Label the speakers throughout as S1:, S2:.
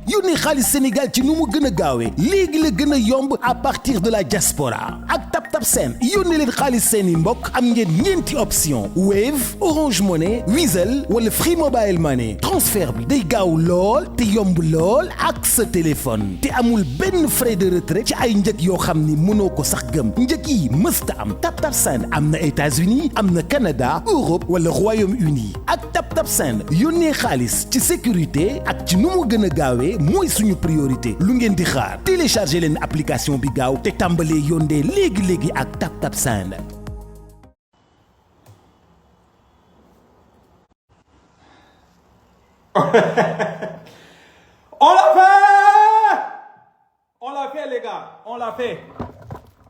S1: yónnee xaalis Sénégal ci nu mu gën a gaawee léegi la gën a yomb à partir de la diaspora ak TapTap Send yónnee leen xaalis seeni mbokk am ngeen ñeenti option Wave Orange Money Wizall wala Free Mobile Money transfert bi day gaaw lool te yomb lool ak sa téléphone te amul benn frais de retrait ci ay njëg yoo xam ni mënoo ko sax gëm njëg yi mësta am TapTap Send am na États-Unis am na Canada Europe wala Royaume-Uni ak TapTap Send yónnee xaalis ci sécurité ak ci nu mu gën a gaawee mooy suñu priorité lu ngeen di xaar téléchargé leen application bi gaaw te tàmbalee yónnee léegi-léegi ak TapTap Send.
S2: On l'a fait! On l'a fait les gars, on l'a fait.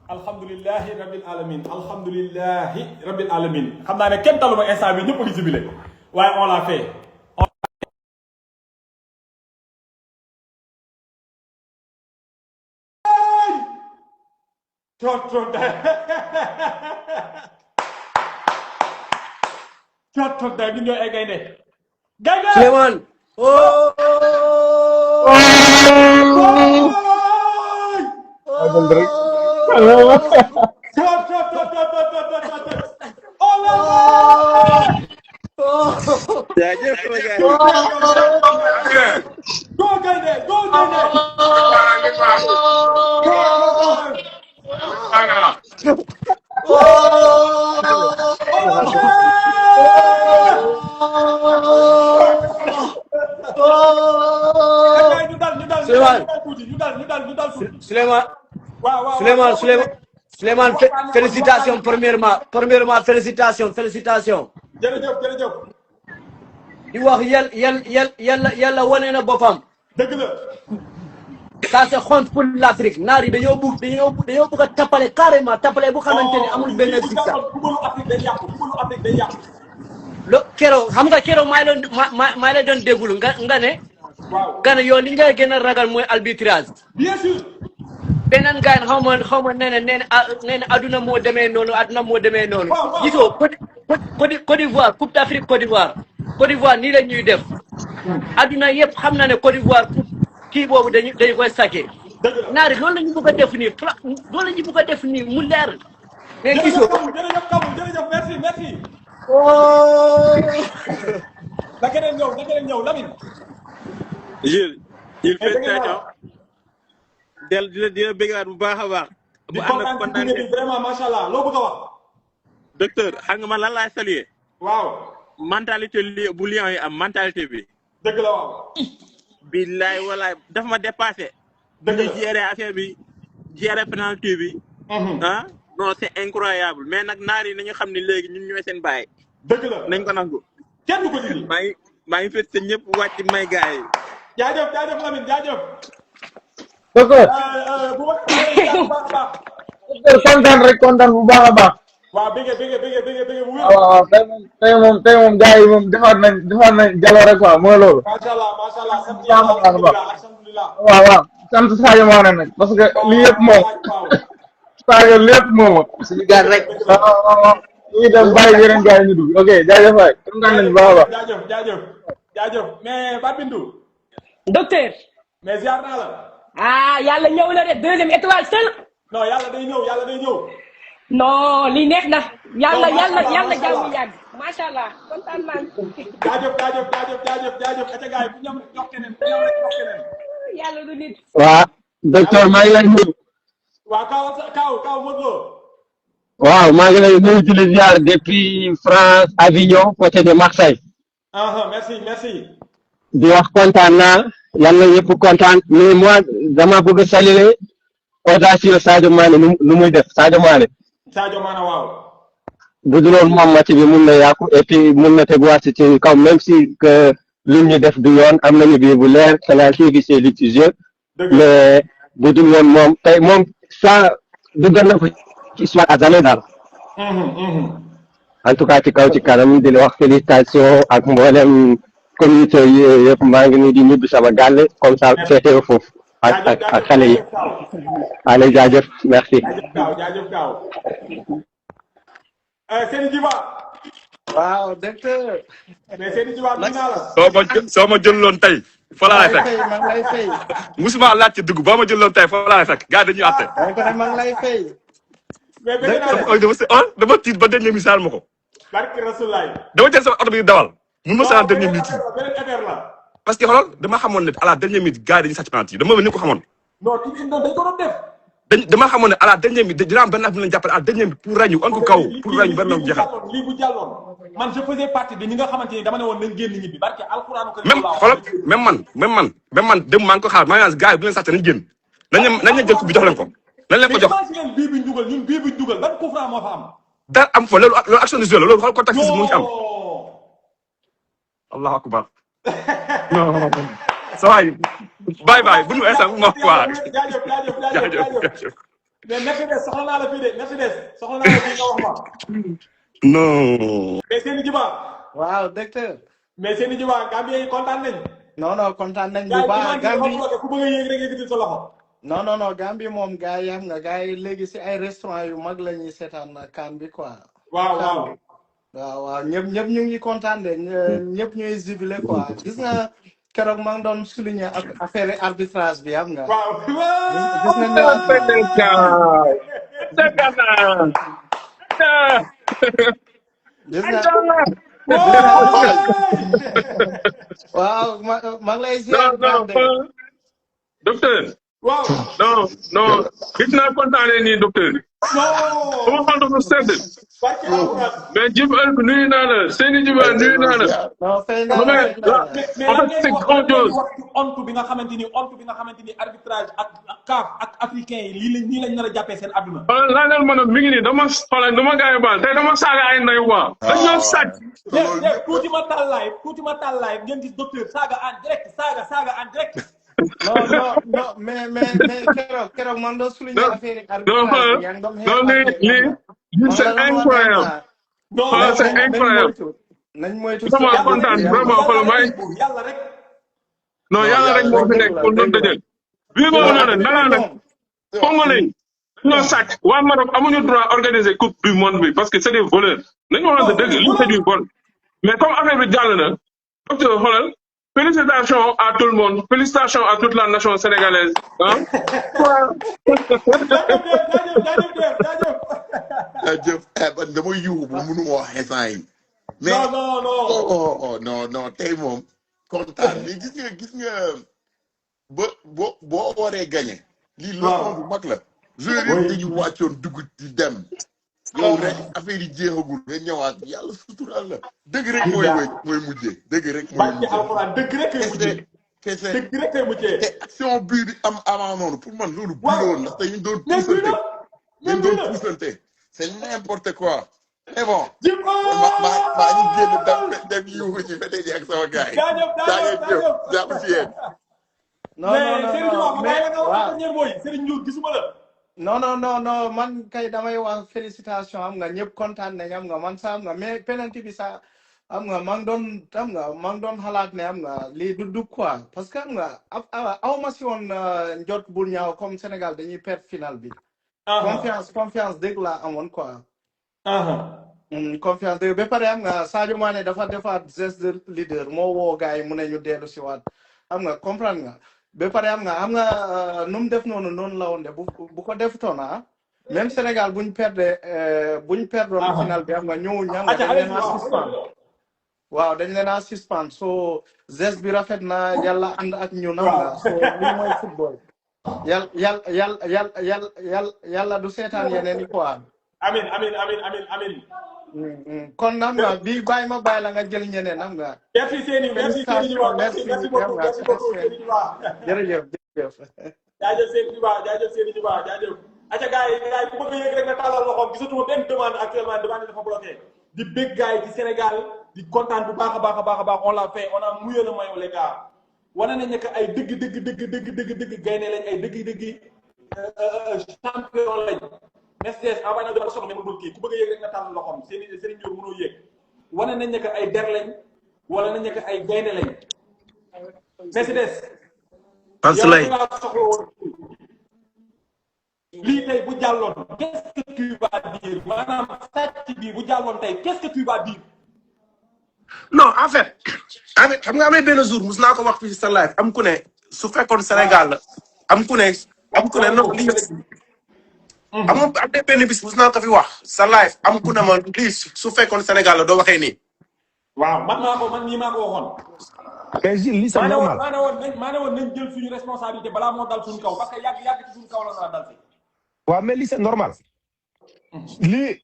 S2: Alhamdulillahi rabbil alamin. Alhamdulillahi rabbil alamin. Xam naa ne kenn taluma instant bi ñëpp a ngi jubilé. waaye on l'a fait. Tot day ñun ñooy ay gaynde. Gaynde!
S3: Souleymane. Souleymane, félicitations premièrement félicitations.
S2: jërëjëf.
S3: di wax yàlla wane na boppam.
S2: dëgg la.
S3: ça c'est honte pour l'Afrique naar yi dañoo bëgg a tapale carrément tapale bu xamante ni amul benn zigzag.
S2: Afrique day yàqu.
S3: keroog xam nga keroog maa la doon déglu nga ne.
S2: waaw
S3: nga ne yow li ngay gën a ragal mooy arbitrage.
S2: bien sûr.
S3: beneen gars yi xaw ma nee na adduna moo demee noonu.
S2: waaw
S3: gisoo Côte d'Ivoire Coupe d'Afrique Côte d'Ivoire nii la ñuy def. adduna yëpp xam na ne Côte d'Ivoire kii boobu dañu koy saké. naari loolu la ñu bëgg a def nii loolu la ñu bëgg a def nii mu leer. mais gisoo
S2: jërëjëf merci. na keneen ñëw Lamine.
S4: Jules félicitations. di la bëggaat bu baax a baax. bu ànd ak kontaan
S2: vraiment macha allah loo bëgg a wax.
S4: docteur xam nga man lan laay saluer.
S2: waaw.
S4: mentalité bu Lions yi am mentalité bi.
S2: dëgg la waaw.
S4: billaay walaay dafa ma dépassé.
S2: dëgg la
S4: ñu gérer affaire bi gérer penalty bi. ah non c'est incroyable mais nag naar yi nañu xam ne léegi ñun ñooy seen baay.
S2: dëgg la
S4: nañ ko nangu.
S2: kenn du ko dindi.
S4: maa ngi fekk ñëpp wàcc may gars yi.
S2: jaajëf Lamine jaajëf.
S3: d'accord.
S2: bu baax.
S5: kontaan bu baax a baax.
S2: waaw bëgg bu wér.
S5: waaw tey moom gars yi moom defaat nañ jaloore quoi mooy loolu.
S2: macha allah sant yàlla alhamdulilah.
S5: waaw sant Sadio Mané nag parce que lii yëpp moom Sadio lépp moom
S3: suñu gaal rek.
S5: waaw ñu dem bàyyi yeneen gars yi ñu dugg ok jaajëf waay kontaan nañ bu baax a baax.
S2: jaajëf mais Ba Bintou.
S6: docteur.
S2: mais ziar naa la.
S6: yàlla ñëw la de deuxième étoile seul.
S2: non yàlla day ñëw.
S6: non li neex na. yàlla jàmm yàgg. macha allah kontaan naa. jaajëf. ati gars yi bu ñam jox keneen. yàlla du nit.
S5: waaw docteur maa ngi lay nuyu.
S2: waaw Kaaw Modou Lo.
S5: waaw maa ngi lay nuyu di la ziar depuis France Avignon côté de Marseille.
S2: merci.
S5: di wax kontaan naa yàlla ñëpp kontaan mais moi dama bëgg a saluer audacieux Sadio Mané nu muy def Sadio Mané
S2: waaw.
S5: bu dul woon moom match bi mun na yàqu et puis mun na teguwaat ci kaw même si que li ñu def du yoon am nañu bii bu leer penalty bi c'est litigieux mais bu dul woon moom tey moom ça duggal na ko ci histoire à jamais daal. en tout cas ci kaw ci kanam di la wax félicitation ak mboolem communauté yi yëpp maa ngi nii di ñibbi sama gàlle comme ça féete foofu ak xale yi. allez jaajëf merci.
S2: jaajëf Kaaw. Seydi Djiba.
S3: waaw docteur.
S2: mais Seydi Djiba nuyu naa la.
S7: soo ma jëloon tey. fa laa lay fekk
S8: maa ngi lay fay.
S7: musuma laaj ci dugg boo ma jëloon tey fa laa lay fekk gars dañuy àtte.
S8: maa ngi lay fay.
S2: mais bëgg naa de.
S7: dama tiit ba dernier minute saal ma ko.
S2: barki Rasulaay.
S7: dama jël sama oto bi dawal. mun ma saa dernier minute yi.
S2: beneen affaire la.
S7: parce que xoolal dama xamoon ne à la dernière minute gars yi dañuy sàcc penalty yi dama ni ko xamoon.
S2: non dañ ko doon def.
S7: dama xamoon ne à la dernière minute dina am benn affaire bu leen jàppale à la dernière minute pour ràññu on ko kaw pour ràññu benn noonu jeexal.
S2: lii bu jàlloon man je faisais partie de ñi nga xamante ni dama ne woon nañ génn ñibbi barke alxuraanu ko.
S7: même xoolal même man dem maa ngi ko xaar maa ngi naan gars yi bu leen sàcc nañ génn nañ leen jël coupe bi jox leen ko nañ leen ko jox.
S2: mais imagine bii bi ñu dugal ñun bii bi ñu dugal ban coup franc moo fa am.
S7: dara am fa loolu action de jeu la loolu xool contact physique mu ngi am. allahu akbar non ça va bye bu ñu instant ma quoi.
S2: jaajëf mais Mercedes soxla naa la fii de Mercedes soxla naa la fii nga wax ma.
S7: non.
S2: mais Seyni Djiba.
S8: waaw docteur.
S2: mais Seyni Djiba Gambien yi kontaan nañ.
S8: non kontaan nañ bu baax Gambie
S2: ku bëgg a yéeg rek yëkkati sa loxo.
S8: non Gambie moom gars yi xam nga gars yi léegi si ay restaurant yu mag la ñuy seetaan kan bi quoi. waaw ñëpp ñu ngi kontaan de ñëpp ñuy jubilé quoi gis nga keroog maa ngi doon souligner affaire arbitrage bi xam nga.
S2: waaw.
S8: gis nga waaw maa ngi lay ziar.
S9: docteur.
S2: waaw.
S9: non gis naa kontaanee nii docteur.
S2: non.
S9: xol dafa sedd. mais Djib Ëlk nuyu naa la Seyni Djiba nuyu naa la.
S8: non fay
S2: naa la
S9: mais c'est grandiose.
S2: honte bi nga xamante ni arbitrage ak CAF ak africain yi nii lañ nar a jàppee seen adduna.
S9: laajal ma nag mi ngi nii dama gars yi baal tey dama saaga ay ndey waa. dañoo sàcc.
S2: tuuti ma taal live ngeen gis docteur saaga en direct saaga en direct.
S8: non mais keroog man doo souligner affaire
S9: lii c'est incroyable. c'est incroyable.
S8: nañ moytu
S9: vraiment kontaan vraiment xool may.
S2: yàlla rek.
S9: non yàlla rek moo fi nekk pour doon dëjël. bii boobu noonu danaa nag Congolais ñoo sàcc waa Maroc amuñu droit organiser coupe du monde bi parce que c'est des voleurs. nañu waxante dëgg lii c'est du bon. mais comme affaire bi jàll na docteur xoolal. Félicitations à tout le monde. Félicitations à toute la nation sénégalaise. Hein?
S10: dama yuuxu bu mënu ma wax instant yi. mais non tey moom kontaan mais gis nga boo waree gagné. lii leçon bu mag la. joueurs yi dañu wàccoon dugg di dem. yow rek affaire yi jeexagul nga ñëwaat yàlla sutural la. dëgg rek mooy mujjee. dëgg rek mooy mujjee. dëgg rek kay mujjee. te action bii di am avant noonu pour man loolu bii la woon ndaxte ñu doon puusante. c'est n'importe quoi. mais bon. maa ngi génn dem yuuxu ci fete ji ak sama gars yi. jaajëf jàpp si yéen.
S8: non man kay damay wax félicitation am nga ñëpp kontaan nañ am nga man sa am nga mais penalty bi sa am nga maa ngi doon xalaat ne am nga lii du quoi parce que am nga aw ma si woon njot bul ñaaw comme Sénégal dañuy perdre final bi. confiance dëgg laa amoon quoi. confiance dëgg ba pare am nga Sadio Mané dafa defaat geste de leader moo woo gars yi mu ne ñu dellu si waat am nga comprendre nga. ba pare am nga nu mu def noonu la woon de bu ko defutoon même Sénégal buñ perdoon final bi am nga ñëw ñam nga dañ leen a suspend waaw dañ leen a suspend so geste bi rafet na yàlla ànd ak ñu nam nga so lii mooy football yàlla du seetaan yeneen i quoi
S2: amin
S8: kon nam nga bii bàyyi ma bàyyi la nga jël ñeneen nam nga
S2: merci Seyni merci beaucoup
S8: jërëjëf
S2: jaajëf Seyni Djiba jaajëf aca gars yi ku bëgg a yëg rek na tàllal loxoom gisatuma benn demande actuellement demande dafa bloqué di bég gars yi ci Sénégal di kontaan bu baax a baax on l'a fait on a mouillé le maillot les gars wane nañ ne que ay dëgg gaynde lañ ay dëgg champion lañ Mercedes envoyé na dama soxla mais mënul kii ku bëgg a yëg rek nga tàllal loxoom Serigne Diop mënoo yëg wane nañ ne que ay der lañ wala nañ ne que ay gaynde lañ Mercedes lii tey bu jàlloon qu'est-ce que tu vas dire maanaam sàcc bi bu jàlloon tey qu'est-ce que tu vas dire
S11: non en fait xam nga amee benn jour mus naa ko wax fii sa live am ku ne su fekkoon Sénégal la am ku ne non lii am na benn bis mus naa ko fi wax sa live am ku ne ma lii su fekkoon Sénégal la doo waxee nii.
S2: waaw man nii maa ko waxoon.
S12: mais Gilles lii c'est normal
S2: maa ne woon nañ jël suñu responsabilité balaa moo dal suñu kaw parce que yàgg ci suñu kaw la dal fi.
S12: waaw mais lii c'est normal.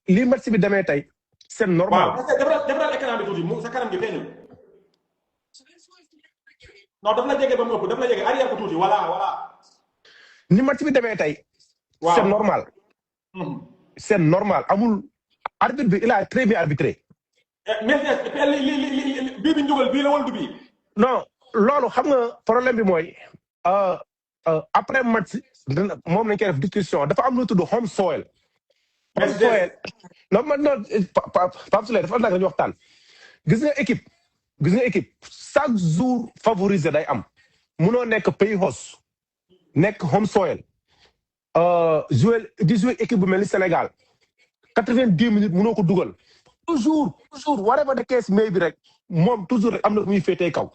S12: lii match bi demee tey c'est normal.
S2: waaw defal écran bi tuuti sa kanam gi feeñul. non daf la jege ba mu ëpp daf la jege arrière ko tuuti voilà.
S12: ni match bi demee tey. c'est normal. c'est normal amul arbitre bi il a très bien arbitré.
S2: mais bii bi njugal bii la wala du bii.
S12: non loolu xam nga problème bi mooy après match moom lañ koy def discussion dafa am lu tudd home soil. home soil non man non Pape Souley dafa nag dañu waxtaan. gis nga équipe chaque jour favorisé day am munoo nekk pays host nekk home soil jouer équipe bu mel ni Sénégal 90 minutes munoo ko dugal toujours whatever the case may bi rek moom toujours rek am na muy féetee kaw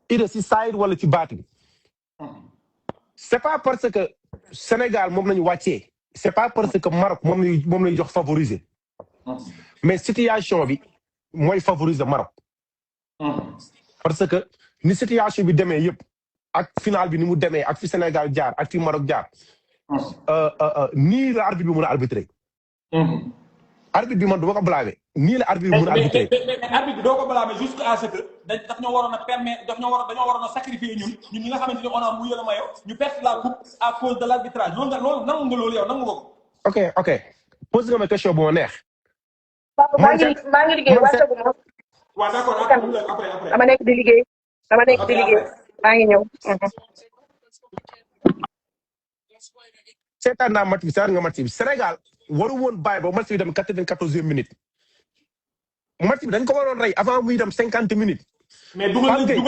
S12: ida si side wala ci baat bi c'est pas parce que Sénégal moom lañu wàccee c'est pas parce que Maroc moom lañu jox favoriser mais situation bi mooy favoriser Maroc parce que ni situation bi demee yëpp ak final bi ni mu demee ak fi Sénégal jaar ak fi Maroc jaar nii la arbitre bi mën a arbitrer arbitre bi man du ma ko blâmer nii la arbitre bi mën a arbitrer
S2: mais arbitre bi doo ko blâmer jusqu'à ce que daf ñoo waroon a permettre dañoo waroon a sacrifier ñun ñi nga xamante ni on a mouillé le maillot ñu perdre la coupe à cause de l'arbitrage loolu nangu nga loolu yow nangu nga ko.
S12: ok pose nga ma question bu ma neex.
S6: maa ngi liggéey wàccagu ma.
S2: waaw d'accord après.
S6: dama nekk di liggéey maa ngi ñëw.
S12: seetaan naa match bi seetaan nga match bi Sénégal waru woon bàyyi ba match bi dem 94e minute match bi dañ ko waroon rey avant muy dem 50 minutes.
S2: mais dugal nañ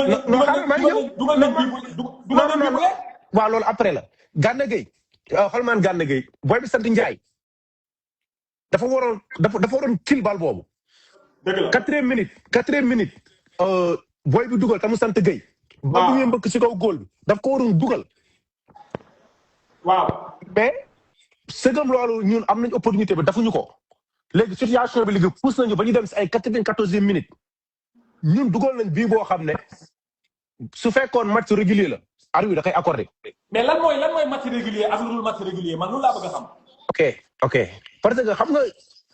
S12: waaw loolu après la. Gana Gueye xolmaan Gana Gueye booy bi sant Ndiaye dafa waroon kill bal boobu.
S2: dëgg la
S12: 4e minute booy bi dugal tamu sant Gueye. ba bu ñuy mbëkk ci kaw góol bi daf ko waroon dugal.
S2: waaw
S12: mais sëgam loolu ñun am nañ opportunité bi dafuñu ko léegi situation bi léegi pousse nañu ba ñu dem si ay 94e minute ñun dugal nañ bii boo xam ne su fekkoon match régulier la arbitre bi da koy accordé.
S2: mais lan mooy match régulier ak lu dul match régulier man loolu laa bëgg a xam.
S12: ok parce que xam nga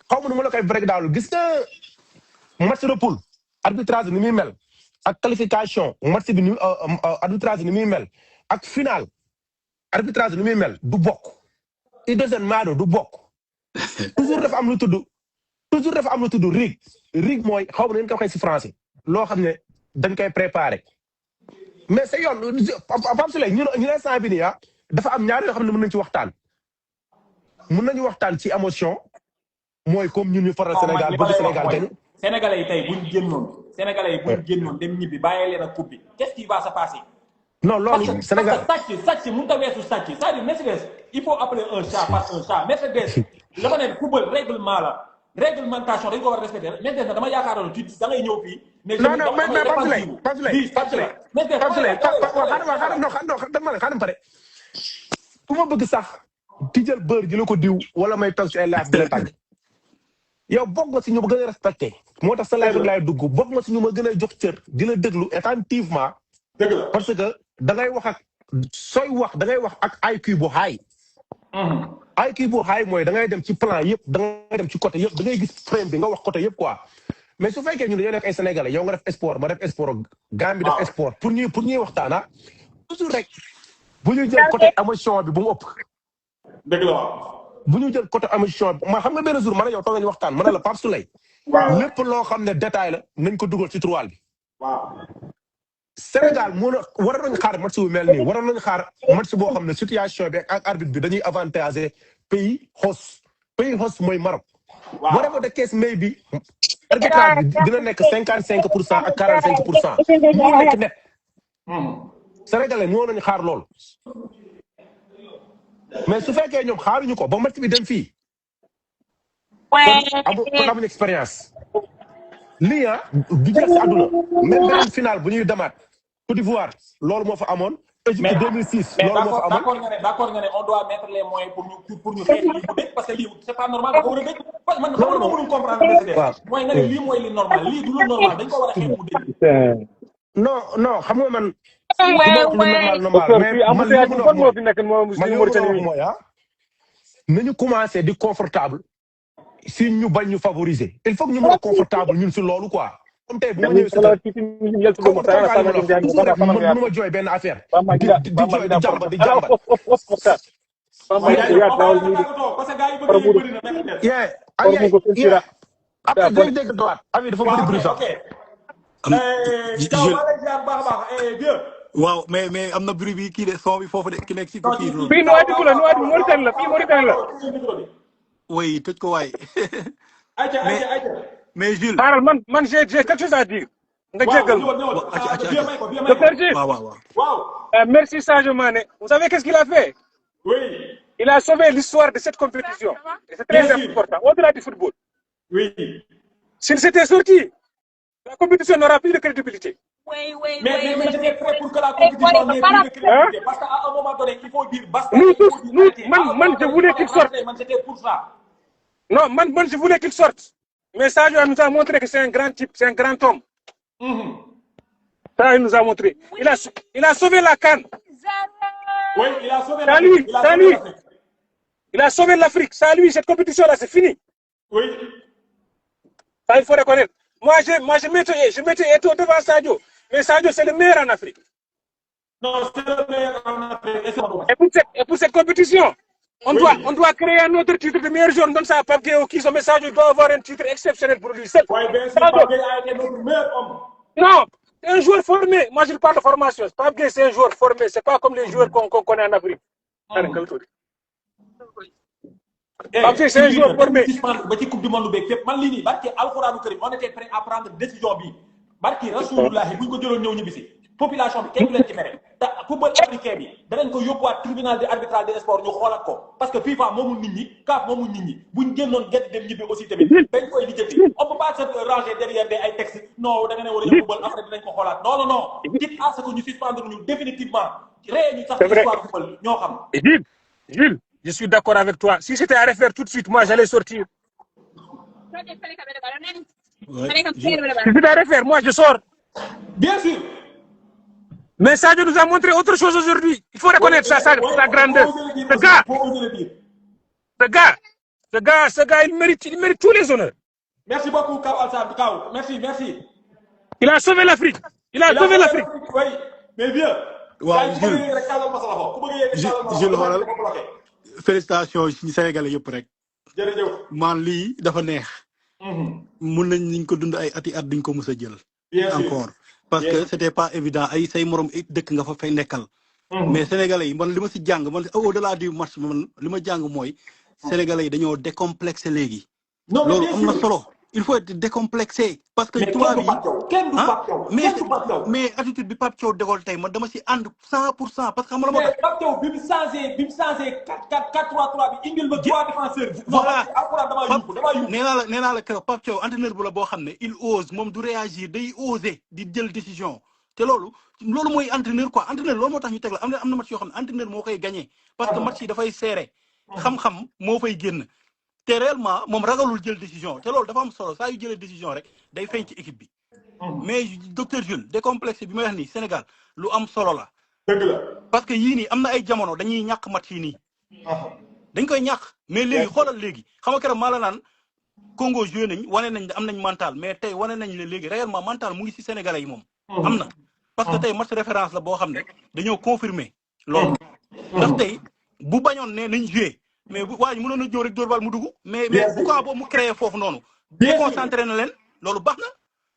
S12: xaw ma nu ma la koy break down gis nga match de poule arbitrage ni muy mel ak qualification match bi ni arbitrage ni muy mel ak final arbitrage ni muy mel du bokk. it doesn't matter du bokk toujours dafa am lu tudd rig mooy xaw ma ngeen ko waxee si français loo xam ne dañ koy préparer mais c'est yoon Pape Souley ñu instant bi nii dafa am ñaar yoo xam ne mën nañu waxtaan ci émotion mooy comme ñun ñu faral Sénégal bëgg Sénégal gañ.
S2: Sénégalais yi tey buñ génnoon dem ñibbi bàyyi leen ak coupe bi qu'est-ce qui va se passer.
S12: non loolu Sénégal
S2: sàcc mënut a weesu sàcc c'est-à-dire Mercedes il faut appeler un chat par un chat Mercedes la ma ne football règlement la réglementation dañ ko war a respecter Mercedes nag dama yaakaaroon ci da ngay ñëw fii. mais
S12: non xaaral pare bu ma bëgg sax di jël bër ji la ko diw wala may toog ci ay laaj di la tàgg yow bokk nga si ñu ma gën a respecté moo tax sa laaj rek laay dugg bokk nga si ñu ma gën a jox cër di la déglu attentivement.
S2: dëgg la
S12: parce que da ngay wax ak IQ bu high. IQ bu high mooy da ngay dem ci plan yëpp da ngay dem ci côté yëpp da ngay gis frame bi nga wax côté yëpp quoi mais su fekkee ñun dañoo nekk ay sénégalais yow nga def sport ma def sport Gambie def sport pour ñuy waxtaana toujours rek bu ñu jël côté émotion bi bu mu ëpp.
S2: dëgg la
S12: bu ñu jël côté émotion bi ma xam nga benn jour man yow toog nañu waxtaan ma ne la Pape Souley. lépp loo xam ne détail la nañ ko dugal ci tiroir bi. Sénégal waroon nañu xaar match bu mel nii waroon nañu xaar match boo xam ne situation bi ak arbitre bi dañuy avantager pays host mooy Maroc. whatever the case may be arbitrage bi dina nekk 55% ak 45%. moo nekk net. Sénégalais ñoo nañu xaar loolu. mais su fekkee ñoom xaaruñu ko ba match bi dem fii. kon amuñu expérience. lii du jeex si àdduna même beneen final bu ñuy demaat Côte d'Ivoire loolu moo fa amoon. Égypte 2006 loolu moo fa amoon.
S2: d'accord nga ne on doit mettre les moyens pour ñu xeex lii mu dëkk parce que lii c'est pas normal da ko war a dëkk man xam nga mënuñ comprendre mooy nga ne lii mooy li normal lii du lu normal dañ ko war a xeex mu dëkk.
S12: non xam nga man.
S13: normal mais man li ma mën
S12: mooy nañu commencé di confortable si ñu bañ ñu favoriser il faut que ñu mën a confortable ñun si loolu quoi. comme tey bu ma ñëwee mënu ma jooy benn affaire di jooy di jàmbat après day dégg dowaat ami dafa bëri bruit sax.
S13: waaw mais am na bruit bi kii de son bi foofu de ki nekk si kii noonu.
S14: fii Nouadhibou la fii Mauritanie la.
S13: oui tëj ko waay. mais Jules.
S14: xaaral man j'ai quelque chose à dire. nga jéggal ma. docteur Gilles.
S13: waaw.
S14: merci Sadio Mané. vous savez qu'est-ce qu'il a fait?
S2: Oui.
S14: Il a sauvé l'histoire de cette compétition. Et c'est très important, au-delà du football.
S2: Oui.
S14: S'il s'était sorti, la compétition n'aura plus de crédibilité.
S2: Mais j'étais prêt pour que la compétition n'ait plus de crédibilité. Parce qu'à un moment donné, il faut dire basta.
S14: Man, je voulais qu'il sorte.
S2: J'étais pour ça.
S14: Non, man, je voulais qu'il sorte. Mais Sadio nous a montré que c'est un grand type, c'est un grand homme. Ça, il nous a montré. Il a sauvé la CAN.
S2: Oui, il a sauvé l'Afrique.
S14: Il a sauvé l'Afrique. Ça, lui, cette compétition-là, c'est fini.
S2: Oui.
S14: Ça, il faut reconnaître. Moi, je mettais Eto'o devant Sadio. Mais Sadio, c'est le meilleur en Afrique.
S2: Non, c'est le meilleur en Afrique.
S14: Et pour cette compétition, on doit créer un autre titre de meilleur joueur. Comme ça, Pape Gueye, qui mais Sadio doit avoir un titre exceptionnel pour lui seul.
S2: Oui, bien sûr, Pape Gueye a été notre meilleur homme.
S14: Non, c'est un joueur formé. Moi, je parle de formation. Pape Gueye, c'est un joueur formé. C'est pas comme les joueurs qu'on connaît en Afrique. C'est un joueur formé.
S2: Ba ci coupe du monde beeg fépp man lii nii barki alxuraanu karim on était prêt à prendre décision bi barki rasulullahi buñ ko jëloon ñëw ñibbisi population bi kenn du leen ci mere te football africain bi danañ ko yóbbuwaat tribunal de arbitral des sports ñu xoolaat ko parce que FIFA moomul nit ñi CAF moomul nit ñi buñ génnoon gerte dem ñibbi aussi tamit dañ koy lijjanti on peut pas se ranger derrière ay textes non da nga ne war a yóbbu football après dinañ ko xoolaat non quitte à ce que ñu suspendre ñu définitivement ree ñu sax histoire football ñoo xam.
S14: Jules, je suis d'accord avec toi. Si c'était à refaire tout de suite, moi, j'allais sortir. Si c'était à refaire, moi, je sors.
S2: Bien sûr.
S14: Mais Sadio nous a montré autre chose aujourd'hui. Il faut reconnaître sa grandeur. Ce gars, il mérite tous les honneurs.
S2: Merci beaucoup, Kao Alsan. Kao, merci.
S14: Il a sauvé l'Afrique. Il a sauvé l'Afrique.
S2: Oui, mais bien.
S13: waaw Jules xoolal félicitations ci Sénégalais yëpp rek.
S2: jërëjëf.
S13: man lii dafa neex. mun nañ ko dund ay ati at duñ ko mës a jël. encore parce que c'était pas évident ay say morom dëkk nga fa fay nekkal. mais Sénégalais yi man li ma si jàng man au-delà du match man li ma jàng mooy Sénégalais yi dañoo décomplexé léegi. loolu am na solo. il faut être décomplexé. parce que tubaab yi mais attitude bi Pape Thiaw dégool tey man dama si ànd 100% parce que xam nga moo tax.
S2: Pape Thiaw bi mu changé 4-3-3 bi indil ma 3 défenseurs.
S13: voilà nee naa la keroog Pape Thiaw entraîneur bu la boo xam ne il ose moom du réagir day oser di jël décision te loolu mooy entraîneur quoi entraîneur loolu moo tax ñu teg la am na match yoo xam ne entraîneur moo koy gagné. parce que match yi dafay serré. xam-xam moo fay génn. te réellement moom ragalul jël décision te loolu dafa am solo saa yu jëlee décision rek day feeñ ci équipe bi. mais docteur Jules décomplexé bi may wax nii Sénégal lu am solo la.
S2: dëgg la
S13: parce que yii nii am na ay jamono dañuy ñàkk match yi nii. dañ koy ñàkk mais léegi xoolal léegi xam nga keroog maa la naan Congo joué nañ wane nañ am nañ mental mais tey wane nañ ne léegi réellement mental mu ngi ci Sénégalais yi moom. am na parce que tey match référence la boo xam ne dañoo confirmer loolu. ndax tey bu bañoon ne nañ joué. mais bu waa ji mënoon a jóor rek dóor bal mu dugg. mais bu ko boobu mu créé foofu noonu. déconcentré na leen loolu baax na.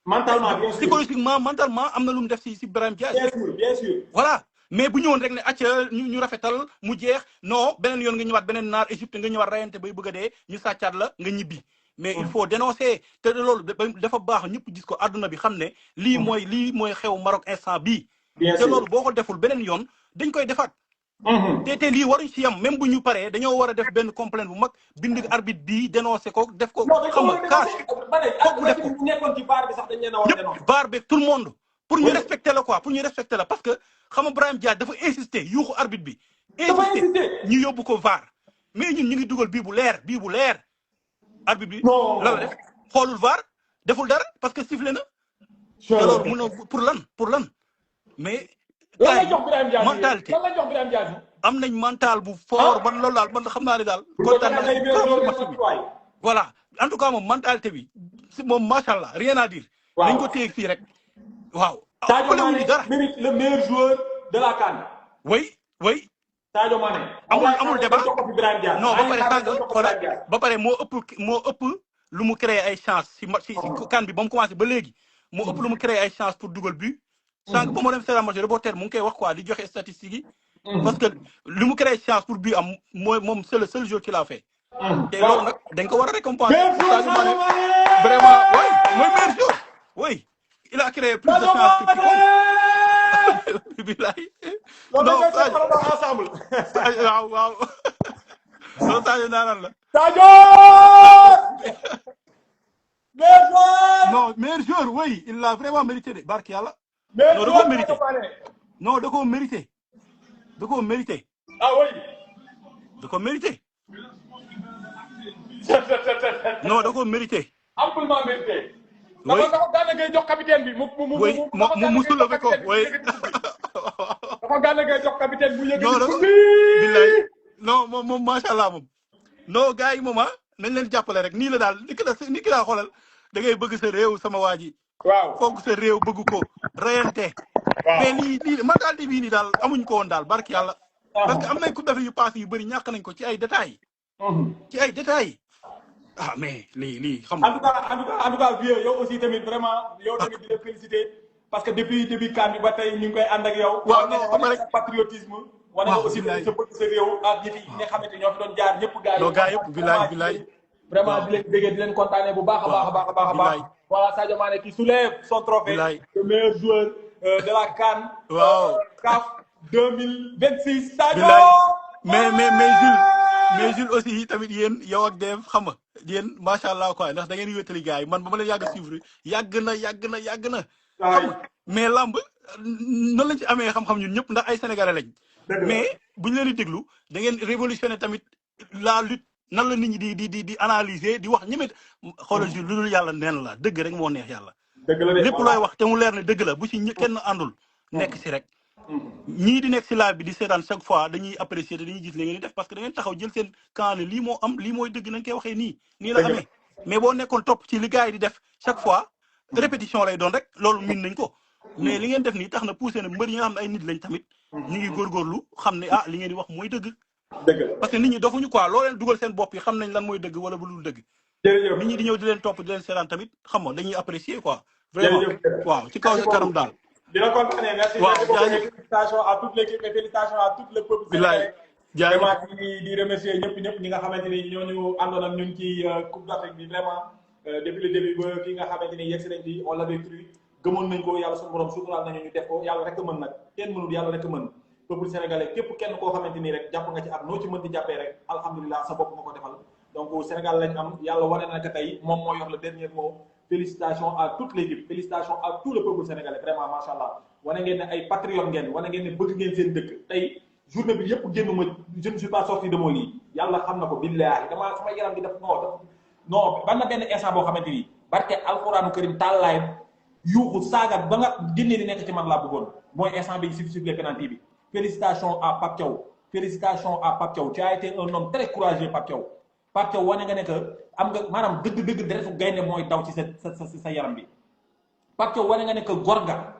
S2: mentalement bien sûr
S13: psychologiquement mentalement am na lu mu def si Brahim Diaz.
S2: bien sûr.
S13: voilà mais bu ñëwoon rek ne acca ñu rafetal mu jeex non beneen yoon nga ñëwaat beneen naar Égypte nga ñëwaat rayante bay bëgg a dee ñu sàccaat la nga ñibbi. mais il faut dénoncer te loolu dafa baax ñëpp gis ko àdduna bi xam ne lii mooy xew Maroc instant bii. te loolu boo ko deful beneen yoon dañ koy defaat. te lii waruñ si yam même bu ñu paree dañoo war a def benn complainte bu mag bind arbitre bii dénoncé ko def ko xam nga cash foog mu def ko
S2: nekkoon ci baar bi sax dañ leen a war a dénoncé.
S13: ñëpp baar beeg tout le monde pour ñu respecter la quoi pour ñu respecter la parce que xam nga Brahim Diaz dafa insister yuuxu arbitre bi insister ñu yóbbu ko VAR mais ñun ñu ngi dugal bii bu leer arbitre bi lan la def xoolul VAR deful dara parce que sifflé na te loolu mun na pour lan mais
S2: lan la jox Brahim Diaz
S13: mentalité
S2: lan la jox Brahim Diaz
S13: am nañ mental bu fort man loolu daal man xam naa ne daal kontaan naa match bi voilà en tout cas moom mentalité bi si moom macha allah rien à dire dañ ko téye fii rek waaw
S2: Sadio Mané mérite le meilleur joueur de la CAN.
S13: oui
S2: Sadio Mané
S13: amul débat non ba pare moo ëpp lu mu créé ay chance si CAN bi ba mu commencé ba léegi moo ëpp lu mu créé ay chance pour dugal but sànq ba moo dem seetaan match reporter mu ngi koy wax quoi di joxe statistiques yi parce que lu mu créé chance pour but am mooy moom c'est le seul joueur qui l'a fait te loolu nag dañ ko war a récompenser Sadio Mané vraiment oui mooy meilleur joueur oui il a créé plus de chances que quiconque bilaay non
S2: ensemble
S13: waaw non Sadio naanaan la
S2: Sadio
S13: non meilleur joueur oui il l'a vraiment mérité de barki yàlla non da koo mérité da koo mérité
S2: ah oui
S13: da koo mérité non da koo mérité
S2: amplement mérité
S13: oui
S2: dafa Gana Gueye jox capitaine bi
S13: mu soulevé ko oui
S2: dafa Gana Gueye jox capitaine bu
S13: non billaay non moom macha allah moom non gars yi moom nañ leen jàppale rek nii la daal ni ki laa xoolal da ngay bëgg sa réew sama waa ji
S2: waaw
S13: foog sa réew bëgg ko reyante mais lii mentalité bii nii daal amuñ ko woon daal barki yàlla parce que am nañ coupe d'Afrique yu passé yu bëri ñàkk nañ ko ci ay détails ah mais lii xam nga
S2: en tout cas vieux yow aussi tamit vraiment yow tamit di la féliciter parce que depuis début CAN bi ba tey ñu ngi koy ànd ak yow.
S13: waaw non
S2: sa patriotisme. wane nga aussi sa bëgg sa réew ak ñi nga xamante ñoo fi doon jaar ñëpp gars yi.
S13: bilaay
S2: vraiment di leen bëggee di leen kontaanee bu baax a baax. voilà Sadio Mané qui soulève son trophée. le meilleur joueur de la CAN.
S13: waaw
S2: CAF 2026. Sadio
S13: mais Jules aussi tamit yéen yow ak Dave xam nga yéen macha allah quoi ndax da ngeen wéetali gars yi man ba ma leen yàgg a suivre yàgg na. xam nga mais lamb noonu lañ ci amee xam-xam ñun ñëpp ndax ay sénégalais lañ. mais bu ñu leen di déglu da ngeen révolutionné tamit la lutte nan la nit ñi di analyser di wax ñemit xoolal Jules lu dul yàlla neen la dëgg rek moo neex yàlla.
S2: dëgg la
S13: lépp looy wax te mu leer ne dëgg la bu ci kenn àndul. nekk si rek. ñii di nekk si live bi di seetaan chaque fois dañuy apprécier te dañuy gis li ngeen di def parce que da ngeen taxaw jël seen camp ne lii moo am lii mooy dëgg nañ koy waxee nii la amee mais boo nekkoon topp ci li gars yi di def chaque fois répétition lay doon rek loolu min nañ ko mais li ngeen def nii tax na poussé na mbër yi nga xam ne ay nit lañ tamit ñu ngi góorgóorlu xam ne li ngeen di wax mooy dëgg parce que nit ñi dofuñu quoi loo leen dugal seen bopp yi xam nañ lan mooy dëgg wala bu dul dëgg nit ñi di ñëw di leen topp di leen seetaan tamit xam nga dañuy apprécier quoi vraiment waaw ci kaw sa kanam daal
S2: dina kontaanee merci beaucoup félicitations à toute l'équipe et félicitations à tout le peuple sénégalais vraiment di remercier ñëpp ñi nga xamante ni ñooñu àndoon ak ñun ci Coupe d'Afrique bi vraiment depuis le début ba ki nga xamante ni yegsi nañ ci on l'avait cru gëmoon nañ ko yàlla suñu borom suturaal nañu ñu def ko yàlla rek mën nag kenn mënul yàlla rek mën peuple sénégalais képp kenn koo xamante ni rek jàpp nga ci ak noo ci mën di jàppee rek alhamdulilah sa bopp nga ko defal donc Sénégal lañ am yàlla wane na que tey moom moo yor le dernier mot félicitations à toute l'équipe félicitations à tout le peuple sénégalais vraiment macha allah wane ngeen ne ay patriotes ngeen wane ngeen ne bëgg ngeen seen dëkk tey journée bi yëpp génn ma je ne suis pas sorti de mon lit yàlla xam na ko billaahi damaa sama yaram bi def non ban na benn instant boo xamante ni barke alxuraanu karim tàllaay yuuxu saaga ba nga génnee di nekk ci man laa bëggoon mooy instant bi sur les penalty bi félicitations à Pape Thiaw félicitations à Pape Thiaw tu as été un homme très courageux Pape Thiaw Pape Thiaw wane nga ne que am nga maanaam dëgg deretu gaynde mooy daw ci sa yaram bi Pape Thiaw wane nga ne que góor nga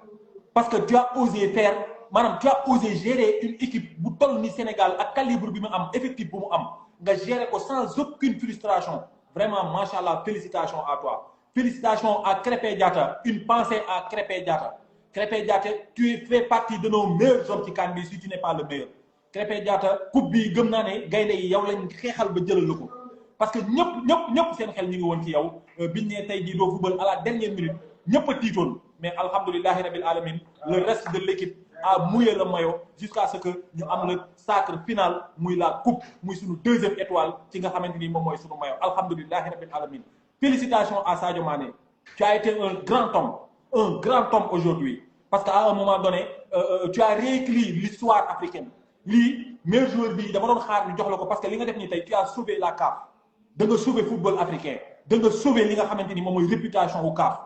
S2: parce que tu as osé faire maanaam tu as osé gérer une équipe bu toll ni Sénégal ak calibre bi mu am effectif bu mu am nga gérer ko sans aucune frustration vraiment macha allah félicitations à toi félicitations à Krépin Diatta une pensée à Krépin Diatta Krépin Diatta tu fais partie de nos meilleurs hommes ci CAN bi si tu n'es pas le meilleur Krépin Diatta coupe bi gëm naa ne gaynde yi yow lañ xeexal ba jëlal la ko parce que ñëpp seen xel ñu ngi woon ci yow biñ ne tey jii doo football à la dernière minute ñëpp a tiitoon mais alhamdulillahi rabbil alamin le reste de l'équipe à mouiller le maillot jusqu'à ce que ñu am le sacre final muy la coupe muy suñu deuxième étoile ci nga xamante ni moom mooy suñu maillot alhamdulillahi rabbil alamin félicitations à Sadio Mané tu as été un grand homme aujourd'hui parce qu'à un moment donné tu as réécrit l'histoire africaine lii meilleur joueur bi dama doon xaar ñu jox la ko parce que li nga def nii tey tu as sauvé la CAF da nga sauver football africain da nga sauver li nga xamante ni moom mooy réputation wu CAF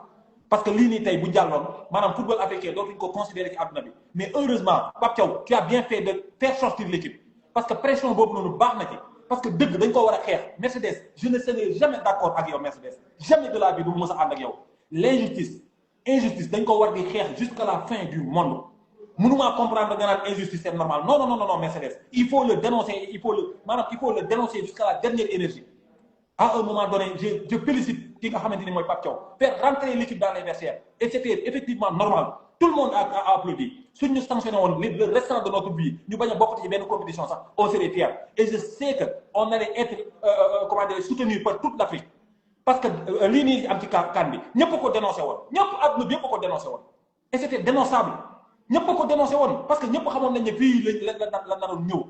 S2: parce que lii nii tey bu jàlloon maanaam football africain dootuñ ko considérer ci àdduna bi mais heureusement Pape Thiaw tu as bien fait de faire sortir l'équipe parce que pression boobu noonu baax na ci parce que dëgg dañ ko war a xeex Mercedes je ne serai jamais d'accord ak yow Mercedes jamais de la vie du mës a ànd ak yow injustice dañ ko war di xeex jusqu'à la fin du monde mënuma comprendre nga naan injustice c'est normal non Mercedes il faut le dénoncer il faut le dénoncer jusqu'à la dernière énergie à un moment donné je félicite ki nga xamante ni mooy Pape Thiaw faire rentrer l'équipe dans les vestiaires et c'était effectivement normal tout le monde a applaudi suñ ñu sanctionné woon le restant de notre vie ñu bañ a bokk ci benn compétition sax on serait fiers et je sais que on allait être soutenu par toute l'Afrique parce que lii nii am ci CAN bi ñëpp a ko dénoncé woon ñëpp àdduna bi yëpp a ko dénoncé woon et c'était dénonçable ñëpp a ko dénoncé woon parce que ñëpp xamoon nañ ne fii la naroon ñëw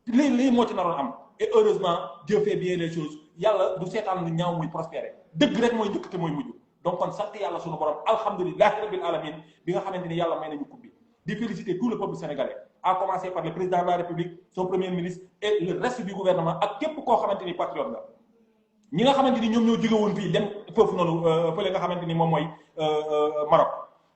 S2: lii moo ci naroon am et heureusement Dieu fait bien les choses yàlla du seetaan lu ñaaw muy prospérer dëgg rek mooy njëkk te mooy mujj donc kon sant yàlla sunu borom alhamdulillahi rabbil alamin bi nga xamante ni yàlla may nañu coupe bi di féliciter tout le peuple sénégalais à commencer par le président de la république son premier ministre et le reste du gouvernement ak képp koo xamante ni patriote la ñi nga xamante ni ñoom ñoo jóge woon fii dem foofu noonu fële nga xamante ni moom mooy Maroc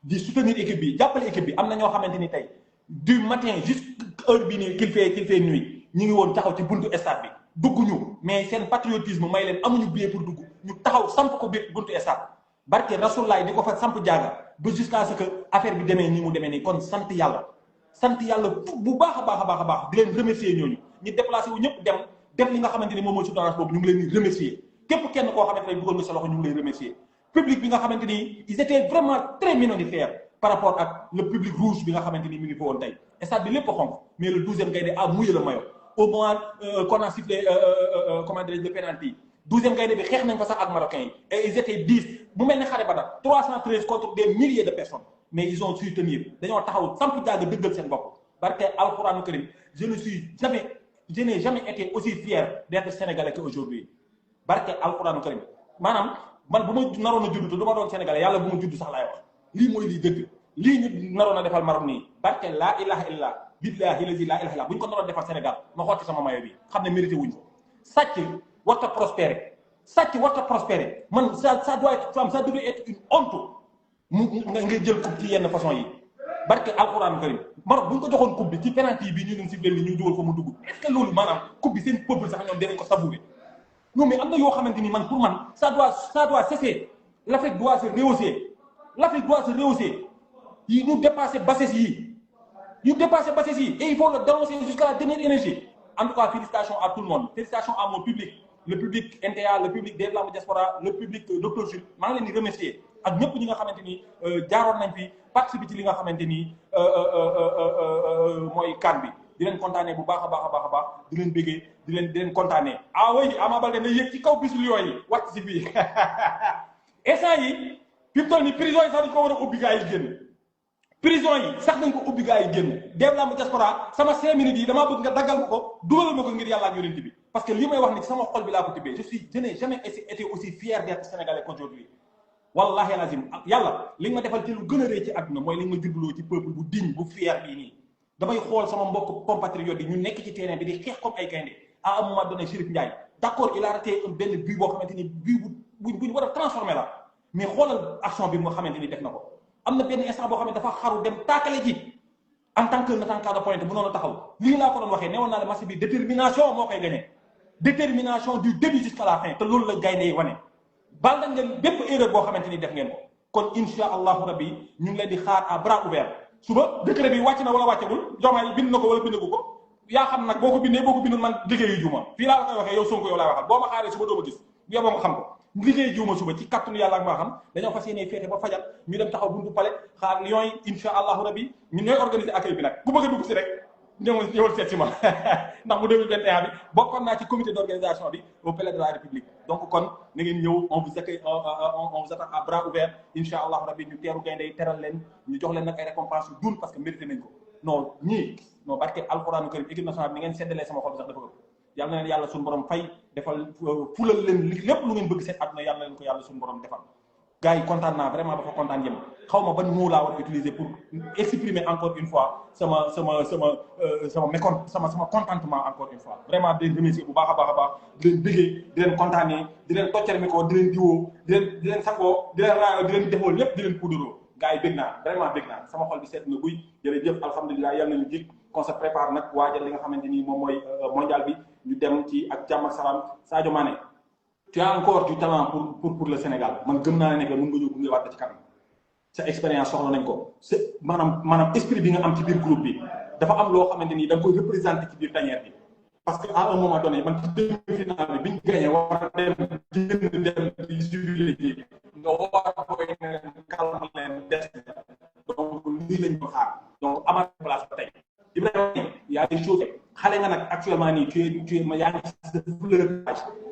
S2: di soutenir équipe bi jàppale équipe bi am na ñoo xamante ni tey du matin jusqu'à heure bi nii qu'il fait nuit ñi ngi woon taxaw ci buntu stade bi dugg ñu mais seen patriotisme may leen amuñu billet pour dugg ñu taxaw samp ko biir buntu stade barke Rasulaay di ko fa samp jaaga ba jusqu'à ce que affaire bi demee nii mu demee nii kon sant yàlla bu baax a baax di leen remercier ñooñu ñu déplacé wu ñëpp dem def li nga xamante ni moom mooy soutenance boobu ñu ngi leen di remercier képp kenn koo xamante ne dugal nga sa loxo ñu ngi lay remercier public bi nga xamante ni ils étaient vraiment très minoritaires par rapport ak le public rouge bi nga xamante ni mi ngi fa woon tey stade bi lépp a xonk mais le 12e Gaïndé a mouillé le maillot au moment qu'on a sifflé comment dirais-je le penalty 12e Gaïndé bi xeex nañ ko sax ak marocains yi et ils étaient 10 bu mel ne xare Badar 313 contre des milliers de personnes mais ils ont su tenir dañoo taxaw samp jaaga dëggal seen bopp barke alxuraanu karim je n'ai jamais été aussi fier d'être sénégalais qu'aujourd'hui barke alxuraanu karim maanaam man bu ma naroon a judd te du ma doon sénégalais yàlla bu ma judd sax laay wax lii mooy lii dëgg lii ñu naroon a defal Maroc nii barke laa ilaha illallah billahi lazi laa ilaha illallah bu ñu ko naroon defal Sénégal ma xotti sama maillot bi xam ne mérité wuñ ko sàcc warta prospérer man ça doit être ça devrait être une honte nga jël coupe ci yenn façon yi barke alxuraanu karim Maroc bu ñu ko joxoon coupe bi ci penalty bi ñu doon si benn ñu dugal ko mu dugg est-ce que loolu maanaam coupe bi seen peuple sax ñoom dinañ ko savourer non mais am na yoo xamante ni man pour man ça doit cesser l'Afrique doit se rehausser yi ñu dépasser bassesse yi et il faut le dénoncer jusqu'à la dernière énergie en tout cas félicitations à tout le monde félicitations à mon public le public NTA le public des Lamb Diaspora le public Dr Jules maa ngi leen di remercier ak ñëpp ñi nga xamante ni jaaroon nañ fi participer ci li nga xamante ni mooy CAN bi di leen kontaanee bu baax a baax di leen béggee di leen kontaanee ah oui Ama Baldé na yéeg ci kaw bisu Lions yi wàcc si fii instant yi fi mu toll nii prison yi sax dañ ko war a ubbi gaa yi génn prison yi sax dañ ko ubbi gaa yi génn Des Lamb Diaspora sama 5 minutes yi damaa bëgg nga daggal ma ko dugalal ma ko ngir yàlla ak yonent bi parce que li may wax ni sama xol bi laa ko tibbee je n'ai jamais été aussi fier d'être sénégalais qu'aujourd'hui wallahi lazim yàlla li nga ma defal ci lu gën a rëy ci àdduna mooy li nga ma juddloo ci peuple bu digne bu fier bii nii damay xool sama mbokk compatriotes yi ñu nekk ci terrain bi di xeex comme ay gaynde à un moment donné Chérif Ndiaye d'accord il a raté benn but boo xamante ni but bu ñu war a transformer la mais xoolal action bi nga xamante ni def na ko am na benn instant boo xam ne dafa xaru dem taakale ji en tant que attaquant de pointe bu noonu taxaw lii laa ko doon waxee newoon naa la match bi détermination moo koy gagné détermination du début jusqu'à la fin te loolu la gaynde yi wane baal nañ leen bépp erreur boo xamante ni def ngeen ko kon insha allahu rabbi ñu ngi leen di xaar à bras ouverts suba décret bi wàcc na wala wàccagul Diomaye bind na ko wala bindagu ko yaa xam nag boo ko bindee boo ko bindul man liggéeyu juuma fii laa la koy waxee yow Sonko yow laay waxal boo ma xaaree suba doo ma gis yow boo ma xam ko liggéey juuma suba ci kàttanu yàlla ak maa xam dañoo fas yéene féete ba fajal ñu dem taxaw buntu pale xaar Lions yi insha allahu rabbi ñun ñooy organiser accueil bi nag ku bëgg a dugg si rek ñëwal seet si ma ndax bu 2021 bi bokkoon naa ci comité d'organisation bi au palais de la République donc kon na ngeen ñëw on vous accueille on vous attend à bras ouverts insha allahu rabbi ñu teeru gaynde yi teral leen ñu jox leen nag ay récompenses yu dul parce que mérité nañ ko non ñii non barke alxuraanu karim équipe nationale bi ngeen seddalee sama xol bi sax dafa ëpp yàlla na leen yàlla suñu borom fay defal fulal leen lépp lu ngeen bëgg seen àdduna yàlla na leen ko yàlla suñu borom defal gars yi kontaan naa vraiment dafa kontaan yem xaw ma ban mot laa war a utiliser pour exprimer encore une fois sama contentement encore une fois vraiment di leen remercier bu baax a baax di leen bëggee di leen kontaanee di leen toccal mi ko di leen diwoo di leen sangoo di leen raayoo di leen defoo lépp di leen puudaroo gars yi bëgg naa vraiment bëgg naa sama xol bi seet na guy jërëjëf alhamdulilah yàlla nañu jik qu'on se prépare nag waajal li nga xamante ni moom mooy mondial bi ñu dem ci ak jàmm ak salaam Sadio Mané tu as encore du talent pour le Sénégal man gëm naa ne que mën nga ñëw gunge waat ci kanam sa expérience soxla nañ ko c'est maanaam esprit bi nga am ci biir groupe bi dafa am loo xamante ni da nga koy représenter ci biir tanière bi parce que à un moment donné man ci demi-finale bi biñ gagné war a dem jubilé ji nga war a koy calme leen des donc lii lañ ko xaar donc amaat place ba tey Ibrahima y a des choses xale nga nag actuellement nii tu es yaa ngi sa fleur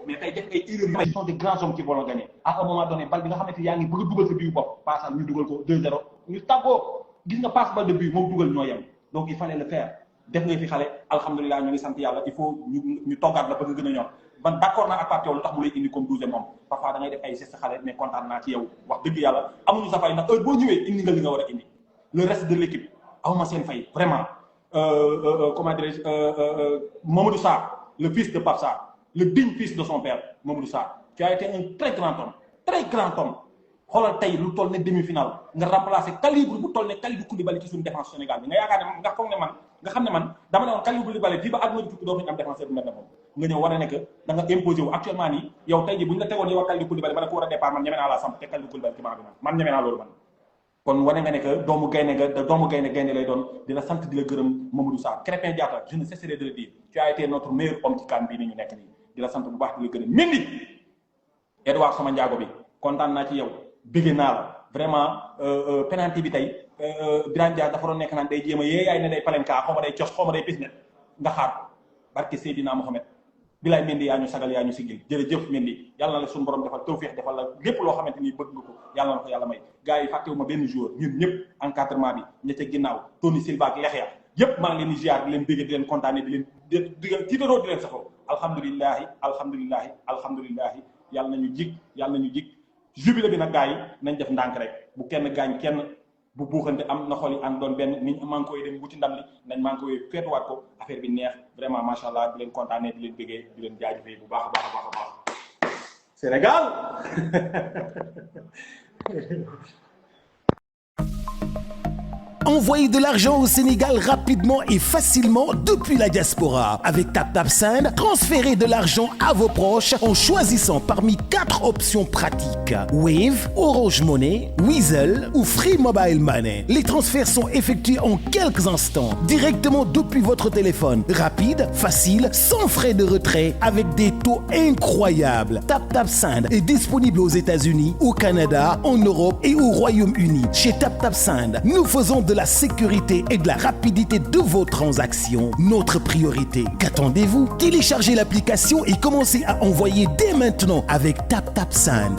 S2: mais tey def ay erreurs yi sont des grands hommes qui vont le gagner à un moment donné bal bi nga xamante ni yaa ngi bëgg a dugal sa biir bopp passal ñu dugal ko 2-0 ñu tàggoo gis nga passe bal de but moom dugal ñoo yem donc il fallait le faire def nga fi xale alhamdulilah ñu ngi sant yàlla il faut ñu toggaat la ba nga gën a ñor man d'accord naa ak Pape Thiaw lu tax mu lay indi comme 12e moom parfois da ngay def ay gestes xale mais kontaan naa ci yow wax dëgg yàlla amuñu sa fay ndax heure boo ñëwee indi nga li nga war a indi le reste de l'équipe awma seen fay vraiment comment dirais-je Mamadou Sarr le fils de Pape Sarr le digne fils de son père Mamadou Sarr tu as été un très grand homme xoolal tey lu toll ne demi-finale nga remplacer calibre bu toll ne Kalidou Koulibaly ci suñu défense Sénégal bi nga yaakaar ne nga foog ne man nga xam ne man dama ne woon Kalidou Koulibaly fii ba àdduna di tukki dootuñu am défenseur bu mel ne moom nga ñëw war a nekk da nga imposé wu actuellement nii yow tey ji bu ñu la tegoon yow ak Kalidou Koulibaly ba ne ko war a départ man ñeme naa laa samp te Kalidou Koulibaly ci maa bi man ñeme naa loolu man kon wane nga ne que doomu gaynde lay doon di la sant di la gërëm Mamadou Sarr Krépin Diatta je ne cesserai de le dire tu as été notre meilleur homme ci CAN bii ni ñu nekk nii di la sant bu baax di la gërëm Mendy Edouard sama njaago bi kontaan naa ci yow bëgg naa la vraiment penalty bi tey Birane Dia dafa doon nekk naan day jéem a yee yaay ne day palenka xaw ma day cos xaw ma day pisnet nga xaar ko barke Seydina Mohamed bilaay Mendy yaa ñu sagal yaa ñu siggil jërëjëf Mendy yàlla na la suñu borom defal tawfiix defal la lépp loo xamante ni bëgg nga ko yàlla na ko yàlla may gars yi fàttewuma benn joueur ñun ñëpp encadrement bi ña ca ginnaaw Tony Silva ak Lexia yëpp maa ngi leen di ziar di leen bégge di leen kontaane di leen tiitaroo di leen saxoo alhamdulilahi yàlla nañu jig jubilé bi nag gars yi nañ def ndànk rek bu kenn gaañ kenn bu buuxante am na xool yi ànd doon benn niñ maa ngi koy dem wuti ndam li nañ maa ngi koy feetuwaat ko affaire bi neex vraiment macha allah di leen kontaanee di leen bëggee di leen jaajëfee bu baax a baax Sénégal.
S1: Envoyez de l'argent au Sénégal rapidement et facilement depuis la diaspora. Avec TapTapSend, transférez de l'argent à vos proches en choisissant parmi 4 options pratiques. Wave, Orange Money, Weasel ou Free Mobile Money. Les transferts sont effectués en quelques instants, directement depuis votre téléphone. Rapide, facile, sans frais de retrait, avec des taux incroyables. TapTapSend est disponible aux États-Unis, au Canada, en Europe et au Royaume-Uni. Chez TapTapSend, nous faisons de la sécurité et de la rapidité de vos transactions notre priorité. Qu'attendez-vous? Téléchargez l'application et commencez à envoyer dès maintenant avec TapTapSend.